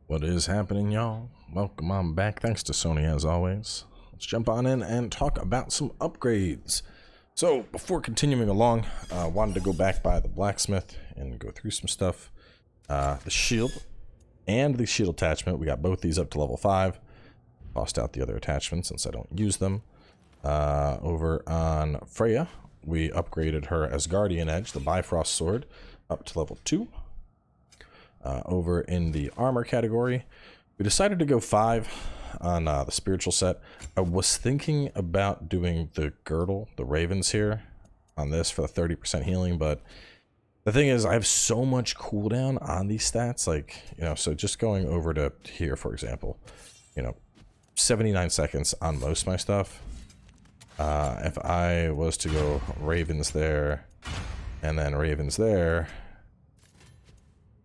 What is happening, y'all? Welcome on back. Thanks to Sony as always. Let's jump on in and talk about some upgrades. So before continuing along, wanted to go back by the blacksmith and go through some stuff. The shield and the shield attachment, we got both these up to level 5. Tossed out the other attachments since I don't use them. Over on Freya, we upgraded her Asgardian edge, the Bifrost sword, up to level 2. Over in the armor category, we decided to go 5 on the spiritual set. I was thinking about doing the girdle, the ravens here, on this for the 30% healing, but the thing is, I have so much cooldown on these stats, like, you know, so just going over to here, for example, you know, 79 seconds on most of my stuff. If I was to go ravens there, and then ravens there,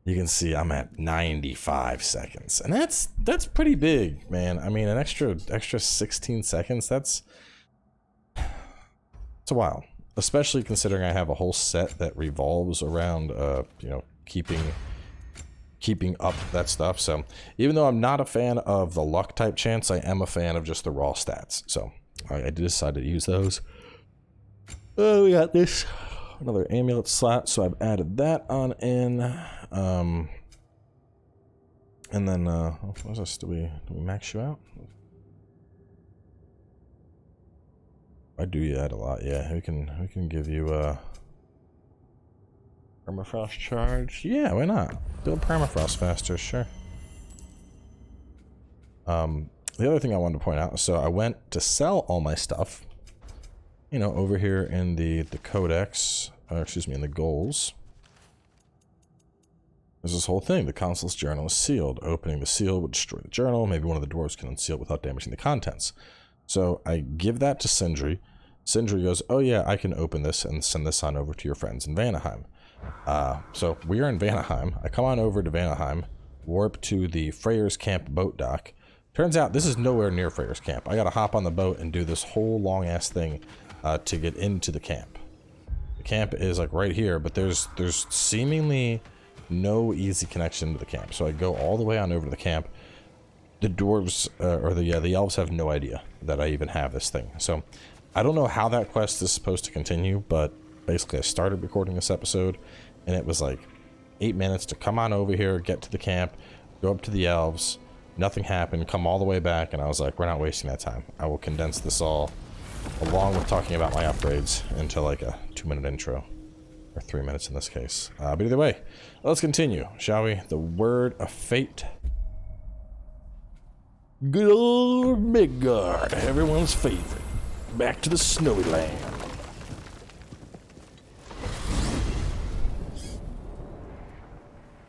you can see I'm at 95 seconds, and that's pretty big, man. I mean, an extra 16 seconds, it's a while, especially considering I have a whole set that revolves around you know, keeping up that stuff. So even though I'm not a fan of the luck type chance, I am a fan of just the raw stats. So I decided to use those. Oh, we got this another amulet slot, so I've added that on in. And then what was this? Do we max you out? I do you add a lot, yeah. We can give you permafrost charge. Yeah, why not? Build permafrost faster, sure. The other thing I wanted to point out, so I went to sell all my stuff, you know, over here in the codex, or excuse me, in the goals. There's this whole thing. The consul's journal is sealed. Opening the seal would destroy the journal. Maybe one of the dwarves can unseal it without damaging the contents. So I give that to Sindri. Sindri goes, oh yeah, I can open this and send this on over to your friends in Vanaheim. So we are in Vanaheim. I come on over to Vanaheim, warp to the Freyr's Camp boat dock. Turns out this is nowhere near Freyr's Camp. I gotta hop on the boat and do this whole long ass thing to get into the camp. The camp is like right here, but there's seemingly no easy connection to the camp. So I go all the way on over to the camp. The dwarves, or the elves have no idea that I even have this thing. So I don't know how that quest is supposed to continue, but basically I started recording this episode, and it was like 8 minutes to come on over here, get to the camp, go up to the elves. Nothing happened, come all the way back, and I was like, we're not wasting that time. I will condense this all, along with talking about my upgrades, into like a 2-minute intro. Or 3 minutes in this case. But either way, let's continue, shall we? The word of fate. Good old Midgard, everyone's favorite. Back to the snowy land.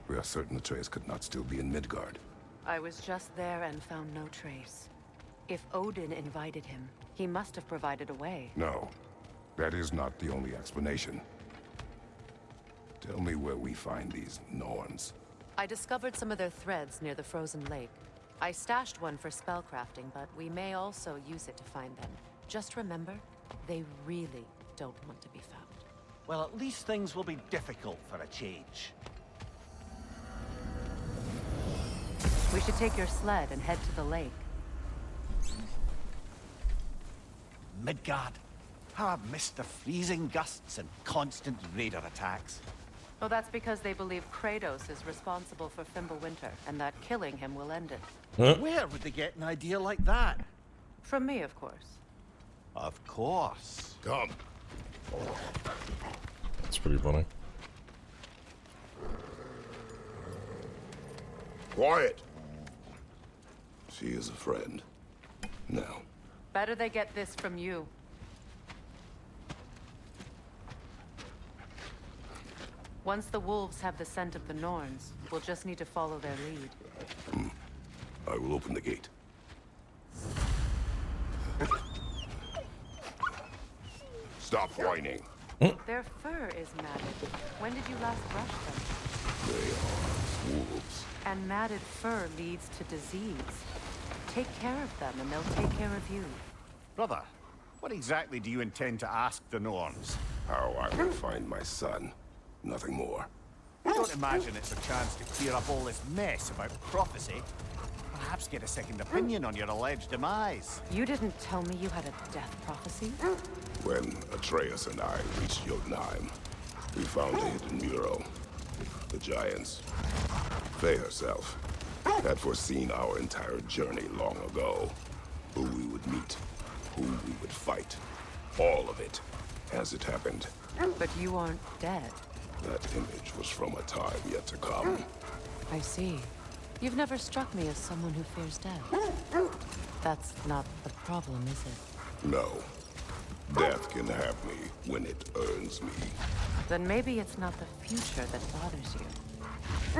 We are certain Atreus could not still be in Midgard. I was just there and found no trace. If Odin invited him, he must have provided a way. No, that is not the only explanation. Tell me where we find these Norns. I discovered some of their threads near the frozen lake. I stashed one for spellcrafting, but we may also use it to find them. Just remember, they really don't want to be found. Well, at least things will be difficult for a change. We should take your sled and head to the lake. Midgard. How I've missed the freezing gusts and constant raider attacks. Oh, that's because they believe Kratos is responsible for Fimbulwinter, and that killing him will end it. Huh? Where would they get an idea like that? From me, of course. Of course. Come. That's pretty funny. Quiet. She is a friend. Now. Better they get this from you. Once the wolves have the scent of the Norns, we'll just need to follow their lead. I will open the gate. Stop whining. Their fur is matted. When did you last brush them? They are wolves. And matted fur leads to disease. Take care of them and they'll take care of you. Brother, what exactly do you intend to ask the Norns? How I will find my son. Nothing more. I don't imagine it's a chance to clear up all this mess about prophecy. Perhaps get a second opinion on your alleged demise. You didn't tell me you had a death prophecy? When Atreus and I reached Jotunheim, we found a hidden mural. The giants, they herself, had foreseen our entire journey long ago. Who we would meet, who we would fight. All of it, as it happened. But you aren't dead. That image was from a time yet to come. I see. You've never struck me as someone who fears death. That's not the problem, is it? No. Death can have me when it earns me. Then maybe it's not the future that bothers you.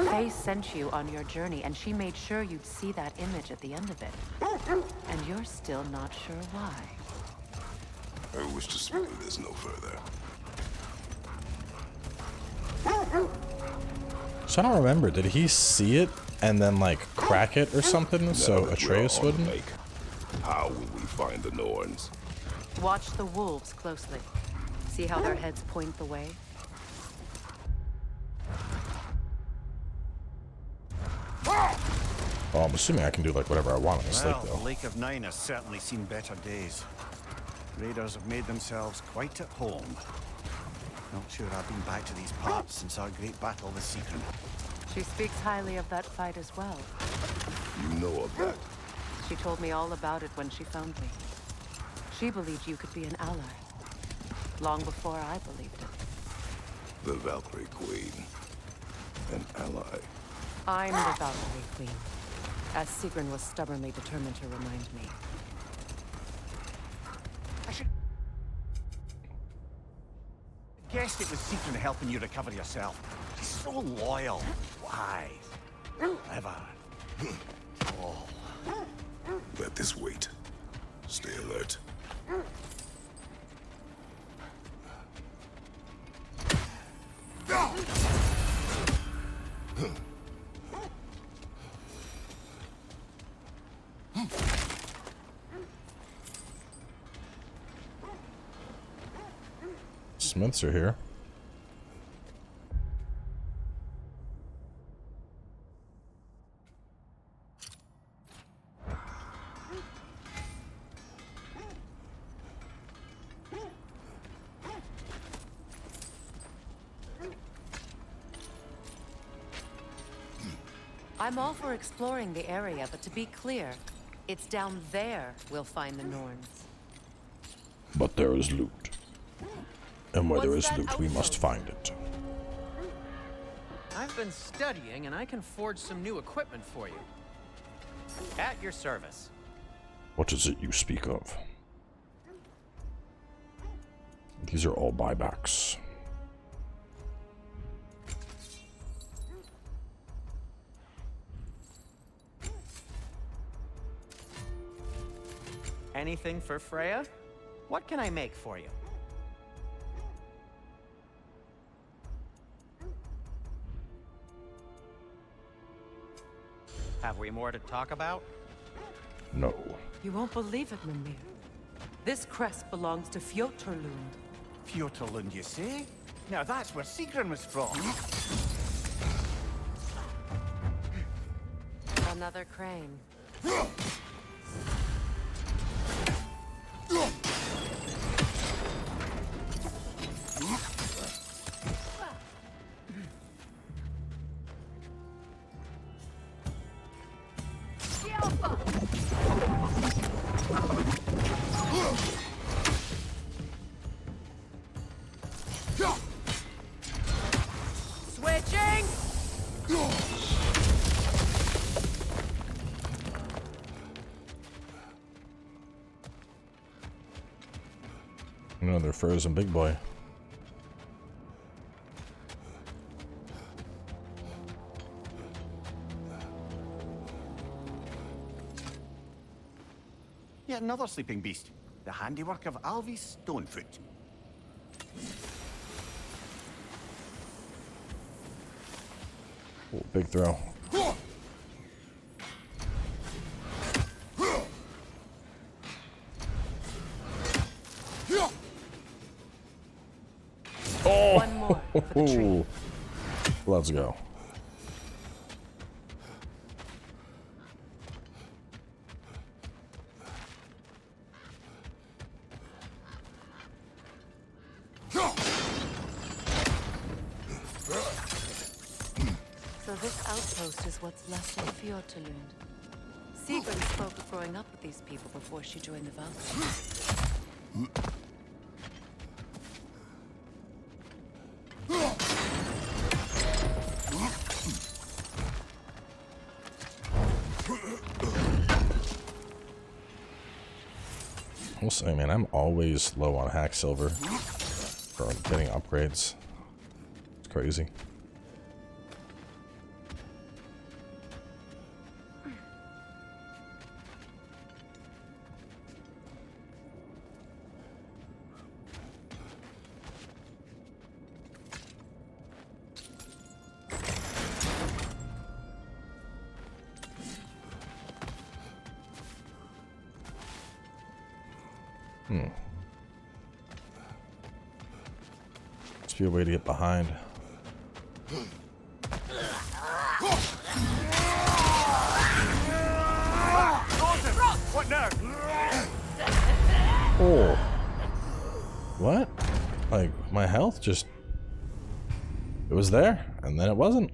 Faye sent you on your journey, and she made sure you'd see that image at the end of it. And you're still not sure why. I wish to speak of this no further. So I don't remember. Did he see it and then like crack it or something so Atreus wouldn't? How will we find the Norns? Watch the wolves closely. See how their heads point the way? Well, I'm assuming I can do like whatever I want in this lake Well, though. the Lake of Nine has certainly seen better days. Raiders have made themselves quite at home. Not sure I've been back to these parts since our great battle with Sigrun. She speaks highly of that fight as well. You know of that? She told me all about it when she found me. She believed you could be an ally. Long before I believed it. The Valkyrie Queen. An ally. I'm the Valkyrie Queen, as Sigrun was stubbornly determined to remind me. I should... guessed it was Sigrun helping you recover yourself. She's so loyal, wise, clever. Oh. Let this wait. Stay alert. Smiths are here. I'm all for exploring the area, but to be clear, it's down there we'll find the Norns. But there is loot. And where there What's is that loot, we must outpost? find it. I've been studying, and I can forge some new equipment for you. At your service. What is it you speak of? These are all buybacks. Anything for Freya? What can I make for you? Have we more to talk about? No. You won't believe it, Mimir. This crest belongs to Fjoturlund. Fjoturlund, you say? Now that's where Sigrun was from. Another crane. Switching! Another frozen big boy. Yet another sleeping beast. The handiwork of Alvis Stonefoot. Oh, big throw. One more for the tree. Ooh. Let's go. So this outpost is what's left of Fjordtulund. Sigrun spoke of growing up with these people before she joined the Valkyries. We'll say, man, I'm always low on hack silver for getting upgrades. It's crazy. Must be a way to get behind. What now? Oh. What? Like, my health just... It was there, and then it wasn't.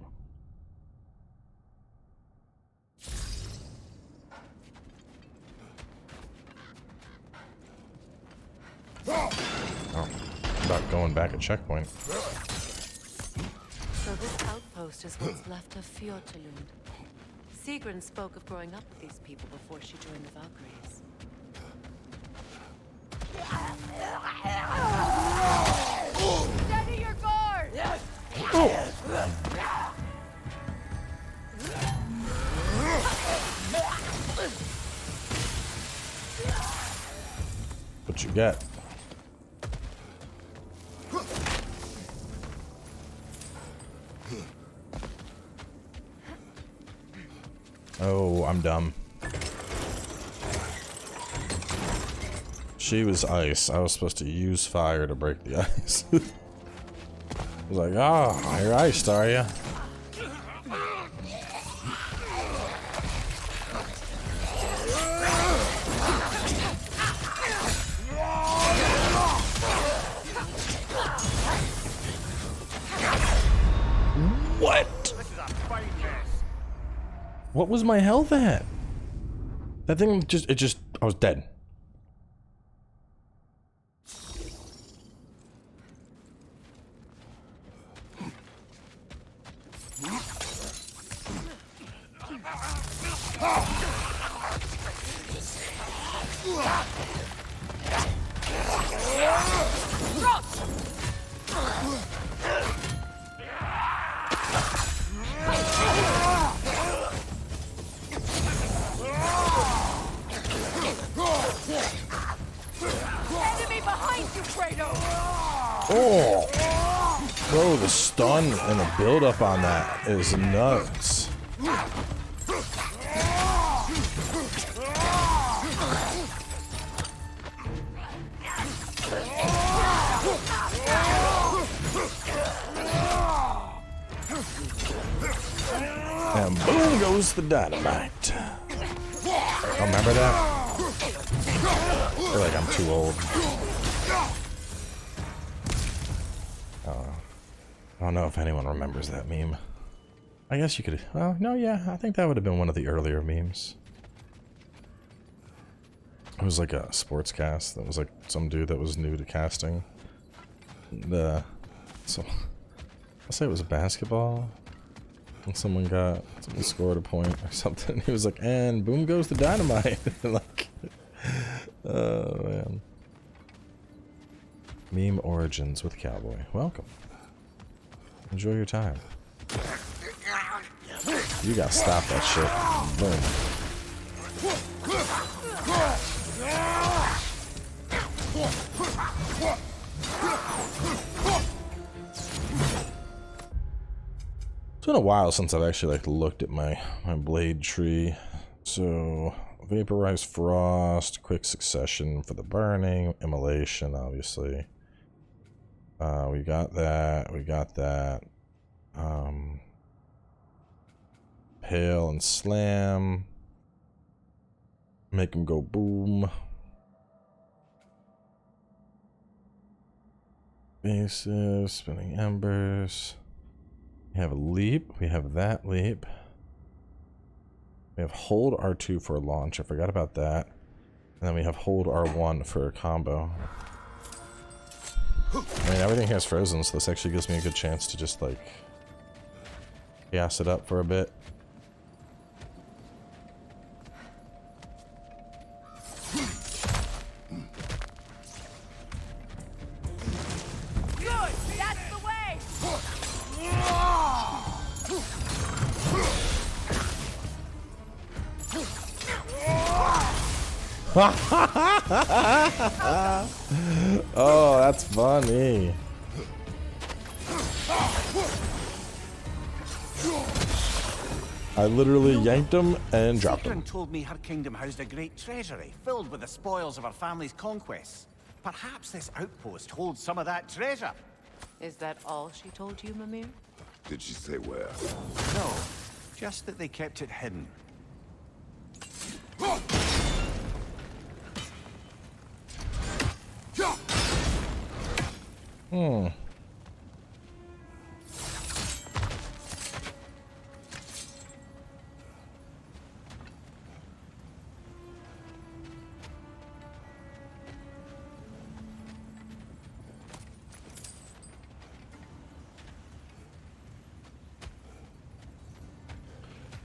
About going back at checkpoint. So this outpost is what's left of Fjordtulund. Sigrun spoke of growing up with these people before she joined the Valkyries. Steady your guard! What you get? Oh, I'm dumb. She was ice. I was supposed to use fire to break the ice. I was like, oh, you're iced, are you? What? What was my health at? That thing just, I was dead. Enemy behind you, Kratos! Oh! Bro, the stun and the build up on that is nuts. And boom goes the dynamite. Oh, remember that? I feel like I'm too old. I don't know if anyone remembers that meme. I guess you could... Well, no, yeah. I think that would have been one of the earlier memes. It was like a sports cast. That was like some dude that was new to casting. So I'll say it was a basketball. And someone scored a point or something. He was like, and boom goes the dynamite. Like, oh man. Meme origins with Cowboy. Welcome. Enjoy your time. You gotta stop that shit. Boom. It's been a while since I've actually like looked at my blade tree. So vaporized frost, quick succession for the burning, immolation, obviously. We got that. We got that. Hail and slam. Make him go boom. Bases, spinning embers. We have a leap. We have that leap. We have hold R2 for a launch. I forgot about that. And then we have hold R1 for a combo. I mean, everything here is frozen, so this actually gives me a good chance to just, like, gas it up for a bit. Good! That's the way! Oh, that's funny. I literally yanked him and dropped him. Sigrun told me her kingdom housed a great treasury filled with the spoils of her family's conquests. Perhaps this outpost holds some of that treasure. Is that all she told you, Mimir? Did she say where? No, just that they kept it hidden.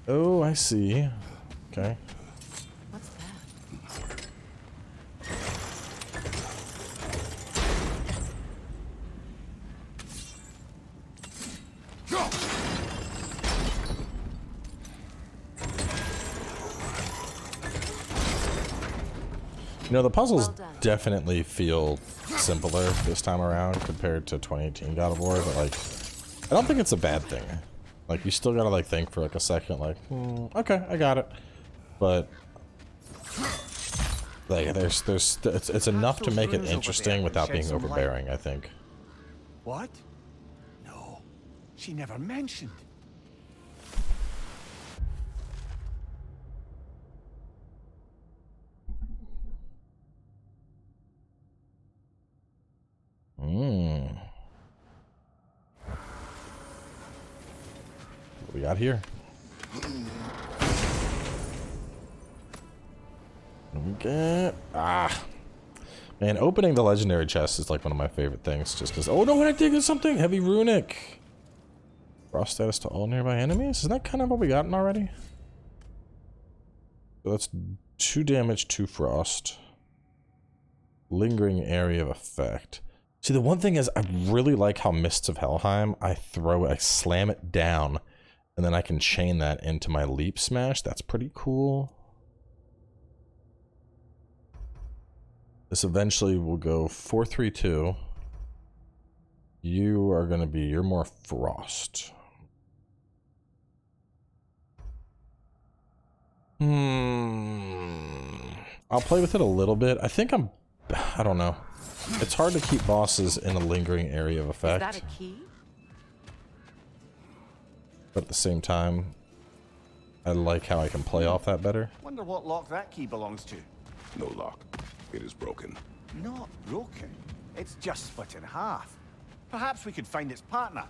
Oh, I see. Okay. What's that? You know, the puzzles Well done. definitely feel simpler this time around compared to 2018 God of War, but, like, I don't think it's a bad thing. Like, you still gotta, like, think for, like, a second, like, okay, I got it. But, like, it's enough to make it interesting without being overbearing, I think. What? No, she never mentioned. What we got here? Okay. Man, opening the legendary chest is like one of my favorite things just because. Oh no, what I dig is something heavy runic. Frost status to all nearby enemies? Isn't that kind of what we gotten already? So that's 2 damage, 2 frost. Lingering area of effect. See, the one thing is, I really like how Mists of Helheim, I slam it down, and then I can chain that into my leap smash. That's pretty cool. This eventually will go 4-3-2. You are going to be, you're more frost. I'll play with it a little bit. I think I don't know. It's hard to keep bosses in a lingering area of effect. Is that a key? But at the same time, I like how I can play off that better. Wonder what lock that key belongs to. No lock. It is broken. Not broken. It's just split in half. Perhaps we could find its partner.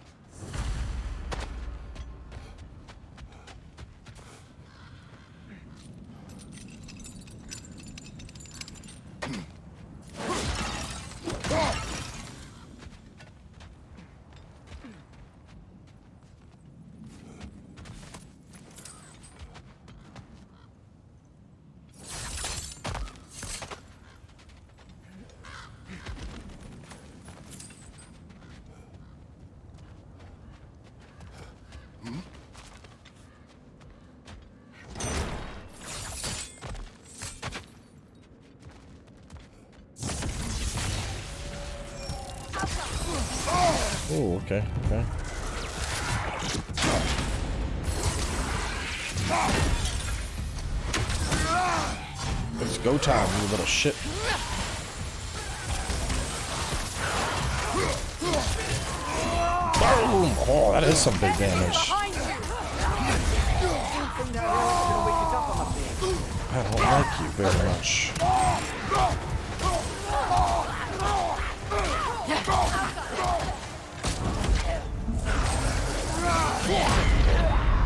Oh, okay, okay. It's go time, you little shit. Boom! Oh, that is some big damage. I don't like you very much.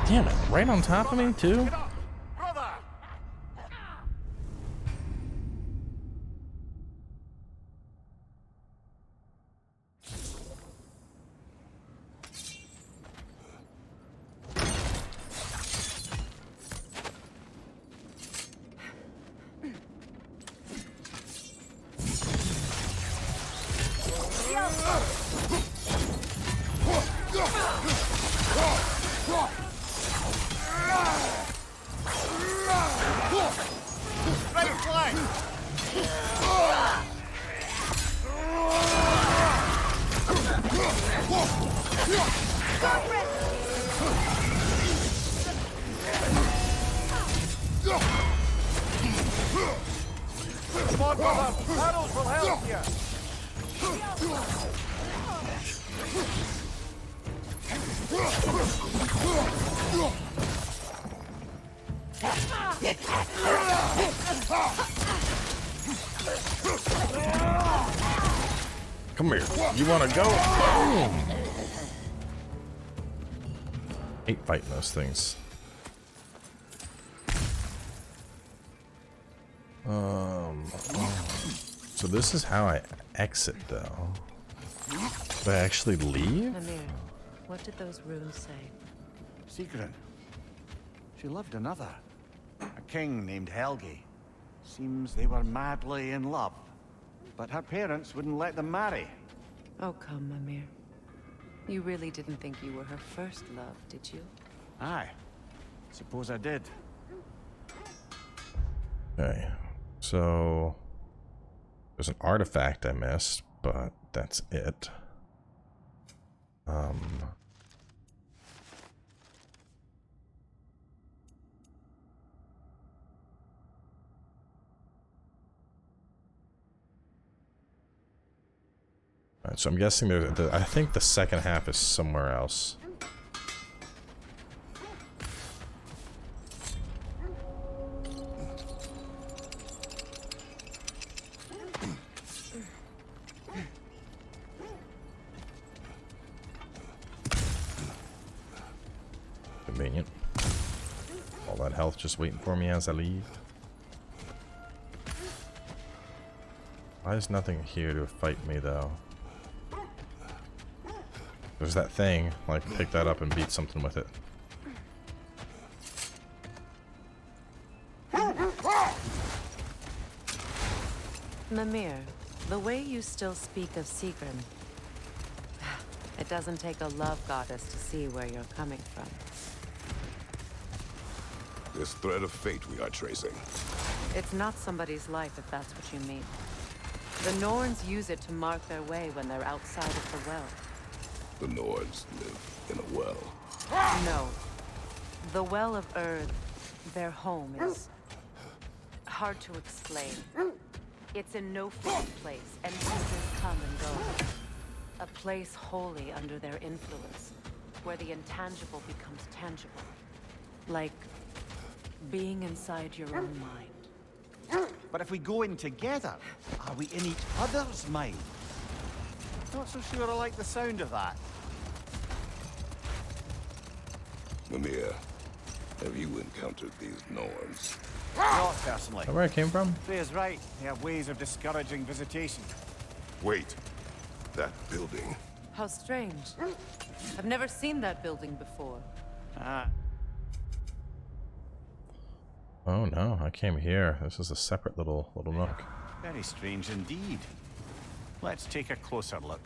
Damn it, right on top of me, too? Come on, brother. Paddles will help you. Come here. You want to go? Boom. Hate fighting those things. So this is how I exit, though. Do I actually leave? Mimir, what did those runes say? Sigrun. She loved another. A king named Helgi. Seems they were madly in love. But her parents wouldn't let them marry. Oh, come, Mimir. You really didn't think you were her first love, did you? Aye. Suppose I did. Okay. So there's an artifact I missed, but that's it. Alright, so I'm guessing I think the second half is somewhere else. Convenient. All that health just waiting for me as I leave. Why is nothing here to fight me, though? There's that thing. Like, pick that up and beat something with it. Mimir, the way you still speak of Sigrun, it doesn't take a love goddess to see where you're coming from. This thread of fate we are tracing. It's not somebody's life, if that's what you mean. The Norns use it to mark their way when they're outside of the well. The Norns live in a well. No. The Well of Earth, their home, is hard to explain. It's a no-fault place, and creatures come and go. A place wholly under their influence, where the intangible becomes tangible. Like being inside your own mind. But if we go in together, are we in each other's mind? Not so sure I like the sound of that. Mimir, have you encountered these Norns? Not personally. Is that where I came from? Freya's right. They have ways of discouraging visitation. Wait, that building. How strange. I've never seen that building before. Ah. Oh no, I came here. This is a separate little nook. Very strange indeed. Let's take a closer look.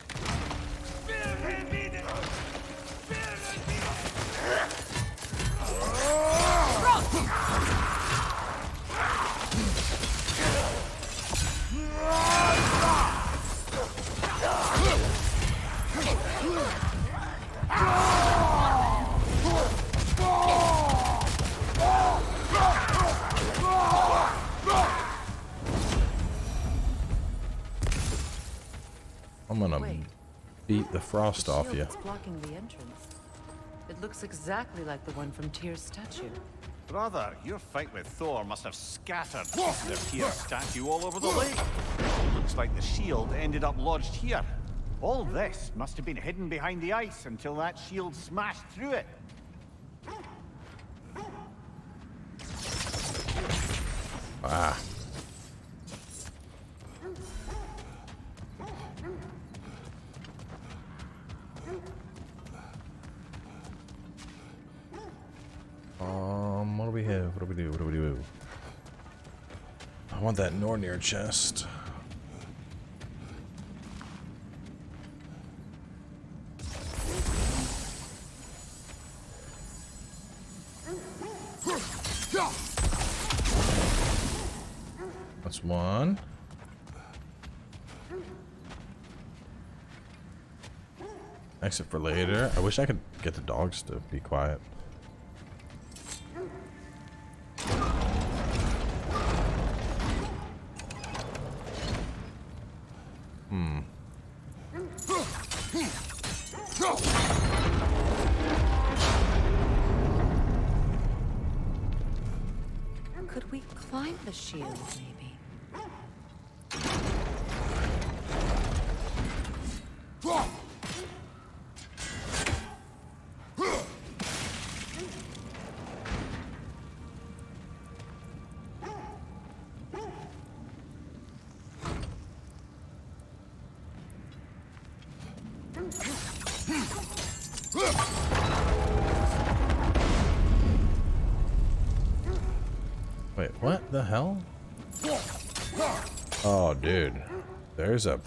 I'm gonna Wait, beat the frost off you. It's blocking the entrance. It looks exactly like the one from Tyr's statue. Brother, your fight with Thor must have scattered the Tyr statue all over the lake. Looks like the shield ended up lodged here. All this must have been hidden behind the ice until that shield smashed through it. Ah. What do we have? What do we do? What do we do? I want that Nornir chest. That's one. Exit for later. I wish I could get the dogs to be quiet. Could we climb the shield, maybe? Wait, what the hell? Oh, dude. There's a...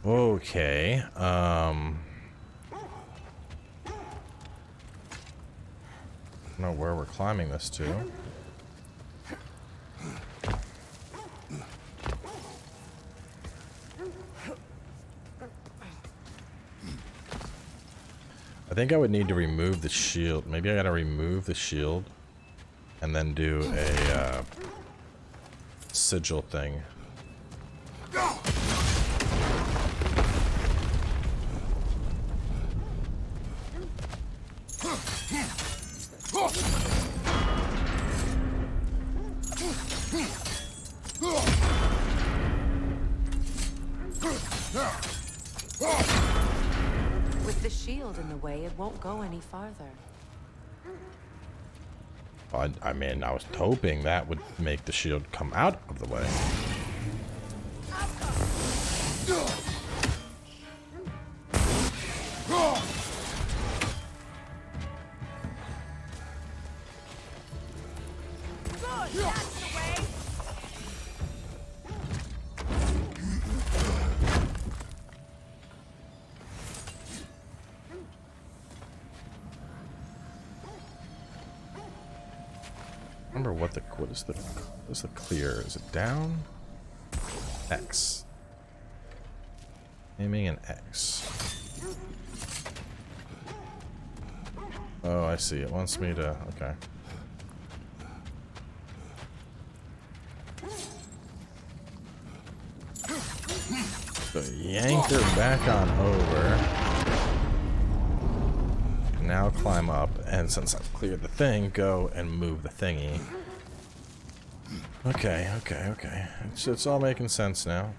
Okay, I don't know where we're climbing this to. I think I would need to remove the shield. Maybe I gotta remove the shield and then do a sigil thing. With the shield in the way, it won't go any farther. I mean, I was hoping that would make the shield come out of the way. Remember what is the clear? Is it down? X. Aiming an X. Oh, I see. It wants me to. Okay. So yank her back on over. Now climb up, and since I've cleared the thing, go and move the thingy. Okay. It's all making sense now.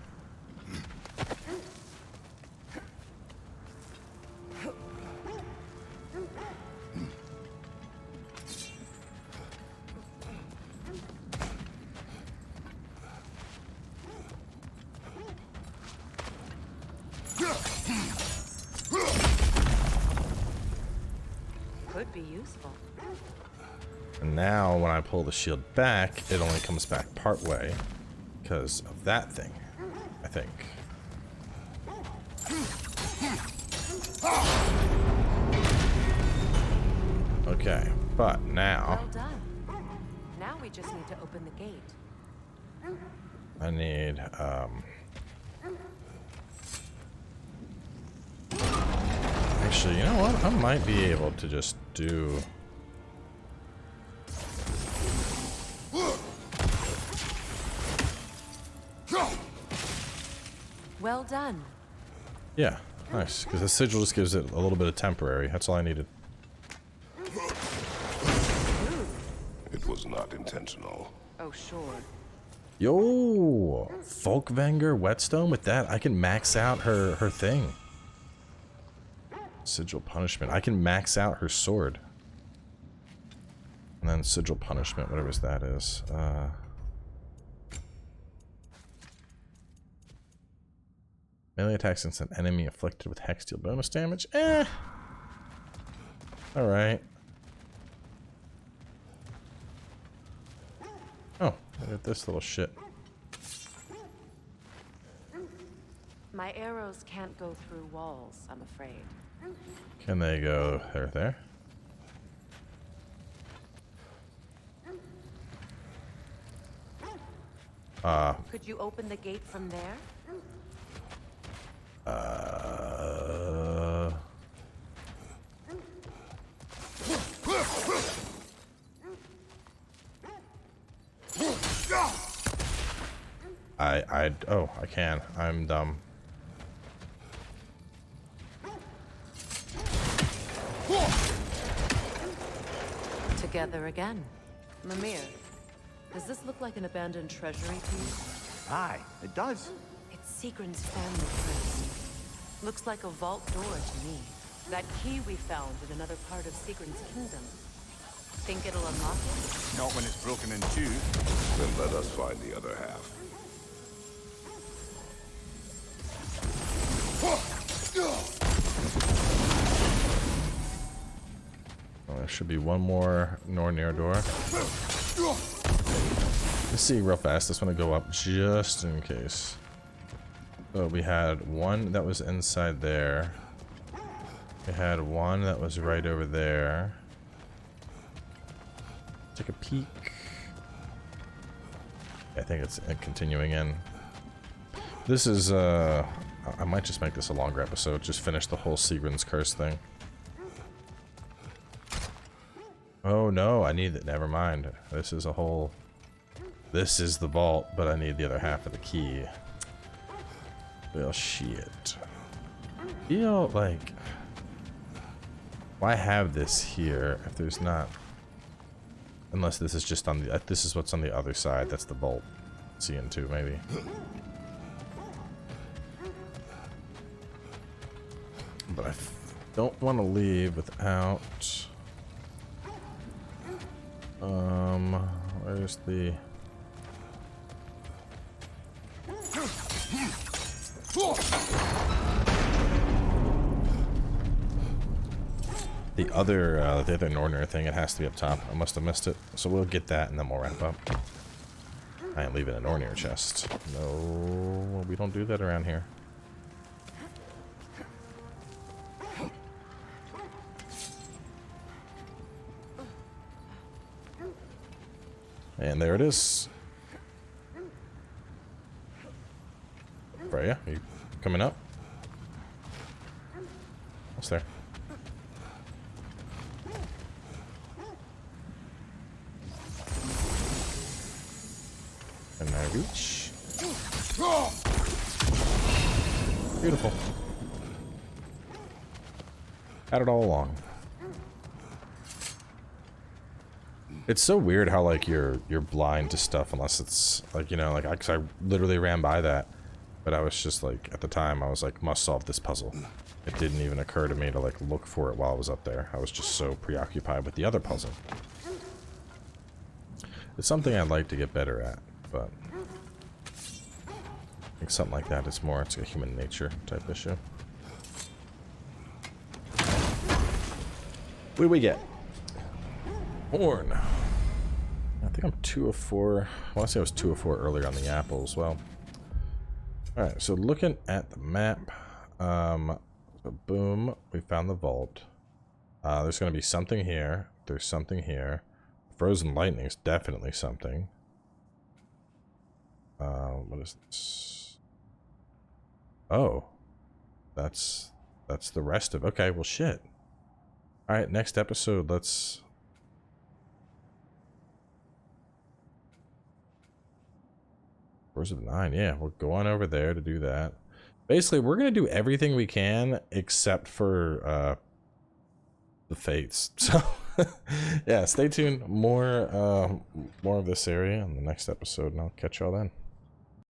Could be useful. And now when I pull the shield back, it only comes back part way because of that thing, I think. Okay, but now Well done. Now we just need to open the gate. I need actually, you know what? I might be able to just do Well done. Yeah, nice. Because the sigil just gives it a little bit of temporary. That's all I needed. It was not intentional. Oh, sure. Yo, Folkvanger Whetstone. With that, I can max out her thing. Sigil punishment. I can max out her sword. And then sigil punishment, whatever that is. Melee attacks against an enemy afflicted with hex deal bonus damage. Alright. Oh, look at this little shit. My arrows can't go through walls, I'm afraid. Can they go there? Could you open the gate from there? Oh, I can. I'm dumb. Together again. Mimir, does this look like an abandoned treasury to you? Aye, it does. It's Sigrun's family crest. Looks like a vault door to me. That key we found in another part of Sigrun's kingdom. Think it'll unlock it? Not when it's broken in two. Then let us find the other half. Well, there should be one more Nornir door. Let's see real fast. This one to go up just in case. So we had one that was inside there. We had one that was right over there. Take a peek. I think it's continuing in. This is, I might just make this a longer episode. Just finish the whole Sigrun's curse thing. Oh no, I need it. Never mind. This is a whole... This is the vault, but I need the other half of the key. Well, shit. Feel like... Why have this here if there's not... Unless this is just on the... This is what's on the other side. That's the vault. CN2, maybe. But I don't want to leave without... Where's the... The other Nornir thing, it has to be up top. I must have missed it. So we'll get that and then we'll wrap up. I ain't leaving a Nornir chest. No, we don't do that around here. And there it is. Freya, are you coming up? What's there? Can I reach? Beautiful. Had it all along. It's so weird how like you're blind to stuff unless it's like, you know, like I literally ran by that, but I was just like, at the time I was like, must solve this puzzle. It didn't even occur to me to like look for it while I was up there. I was just so preoccupied with the other puzzle. It's something I'd like to get better at, but I think something like that is more, it's a human nature type issue. What do we get? Horn. I think I'm 2 of 4. I want to say I was 2 of 4 earlier on the apple as well. Alright, so looking at the map, so boom, we found the vault. There's going to be something here. There's something here. Frozen lightning is definitely something. What is this? Oh, that's the rest of. Okay, well, shit. All right, next episode, let's. Where's the 9? Yeah, we'll go on over there to do that. basically, we're going to do everything we can except for the fates. So, yeah, stay tuned. More of this area in the next episode, and I'll catch y'all then.